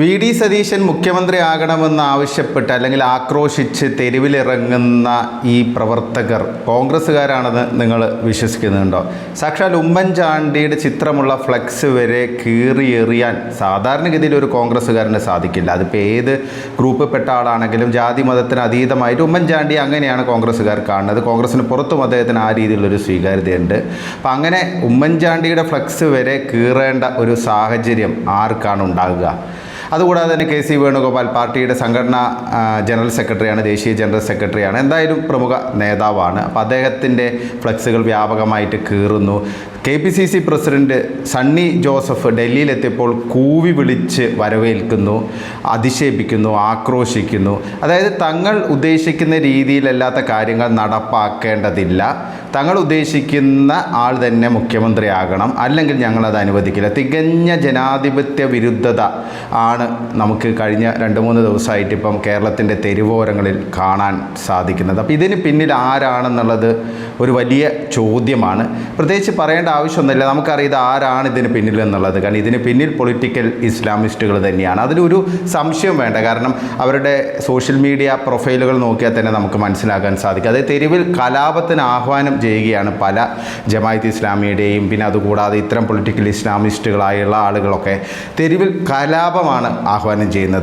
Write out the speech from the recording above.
VD. Satheesan മുഖ്യമന്ത്രിയാകണമെന്ന് ആവശ്യപ്പെട്ട് അല്ലെങ്കിൽ ആക്രോശിച്ച് തെരുവിലിറങ്ങുന്ന ഈ പ്രവർത്തകർ കോൺഗ്രസ്സുകാരാണെന്ന് നിങ്ങൾ വിശ്വസിക്കുന്നുണ്ടോ? സാക്ഷാൽ ഉമ്മൻചാണ്ടിയുടെ ചിത്രമുള്ള ഫ്ലെക്സ് വരെ കീറിയെറിയാൻ സാധാരണഗതിയിൽ ഒരു കോൺഗ്രസ്സുകാരന് സാധിക്കില്ല. അതിപ്പോൾ ഏത് ഗ്രൂപ്പിൽപ്പെട്ട ആളാണെങ്കിലും ജാതി മതത്തിന് അതീതമായിട്ട് ഉമ്മൻചാണ്ടി അങ്ങനെയാണ് കോൺഗ്രസ്സുകാർ കാണുന്നത്. കോൺഗ്രസ്സിന് പുറത്തും അദ്ദേഹത്തിന് ആ രീതിയിലുള്ളൊരു സ്വീകാര്യതയുണ്ട്. അപ്പം അങ്ങനെ ഉമ്മൻചാണ്ടിയുടെ ഫ്ലെക്സ് വരെ കീറേണ്ട ഒരു സാഹചര്യം ആർക്കാണ് ഉണ്ടാകുക? അതുകൂടാതെ തന്നെ കെ.സി. വേണുഗോപാൽ പാർട്ടിയുടെ സംഘടനാ ജനറൽ സെക്രട്ടറിയാണ്, ദേശീയ ജനറൽ സെക്രട്ടറിയാണ്, എന്തായാലും പ്രമുഖ നേതാവാണ്. അപ്പോൾ അദ്ദേഹത്തിൻ്റെ ഫ്ലെക്സുകൾ വ്യാപകമായിട്ട് കീറുന്നു. KPCC പ്രസിഡന്റ് സണ്ണി ജോസഫ് ഡൽഹിയിലെത്തിയപ്പോൾ കൂവി വിളിച്ച് വരവേൽക്കുന്നു, അധിക്ഷേപിക്കുന്നു, ആക്രോശിക്കുന്നു. അതായത് തങ്ങൾ ഉദ്ദേശിക്കുന്ന രീതിയിലല്ലാത്ത കാര്യങ്ങൾ നടപ്പാക്കേണ്ടതില്ല, തങ്ങൾ ഉദ്ദേശിക്കുന്ന ആൾ തന്നെ മുഖ്യമന്ത്രിയാകണം, അല്ലെങ്കിൽ ഞങ്ങളത് അനുവദിക്കില്ല. തികഞ്ഞ ജനാധിപത്യ വിരുദ്ധത ആണ് നമുക്ക് കഴിഞ്ഞ 2-3 ദിവസമായിട്ട് ഇപ്പം കേരളത്തിൻ്റെ തെരുവോരങ്ങളിൽ കാണാൻ സാധിക്കുന്നത്. അപ്പോൾ ഇതിന് പിന്നിൽ ആരാണെന്നുള്ളത് ഒരു വലിയ ചോദ്യമാണ്. പ്രത്യേകിച്ച് പറയേണ്ട ആവശ്യമൊന്നുമില്ല, നമുക്കറിയാം ആരാണ് ഇതിന് പിന്നിൽ എന്നുള്ളത്. കാരണം ഇതിന് പിന്നിൽ പൊളിറ്റിക്കൽ ഇസ്ലാമിസ്റ്റുകൾ തന്നെയാണ്, അതിലൊരു സംശയം വേണ്ട. കാരണം അവരുടെ സോഷ്യൽ മീഡിയ പ്രൊഫൈലുകൾ നോക്കിയാൽ തന്നെ നമുക്ക് മനസ്സിലാക്കാൻ സാധിക്കും. അതായത് തെരുവിൽ കലാപത്തിന് ആഹ്വാനം ചെയ്യുകയാണ് പല ജമാഅത്ത് ഇസ്ലാമിയുടെയും. പിന്നെ അതുകൂടാതെ ഇത്തരം പൊളിറ്റിക്കൽ ഇസ്ലാമിസ്റ്റുകളായുള്ള ആളുകളൊക്കെ തെരുവിൽ കലാപമാണ് ആഹ്വാനം ചെയ്യുന്നത്.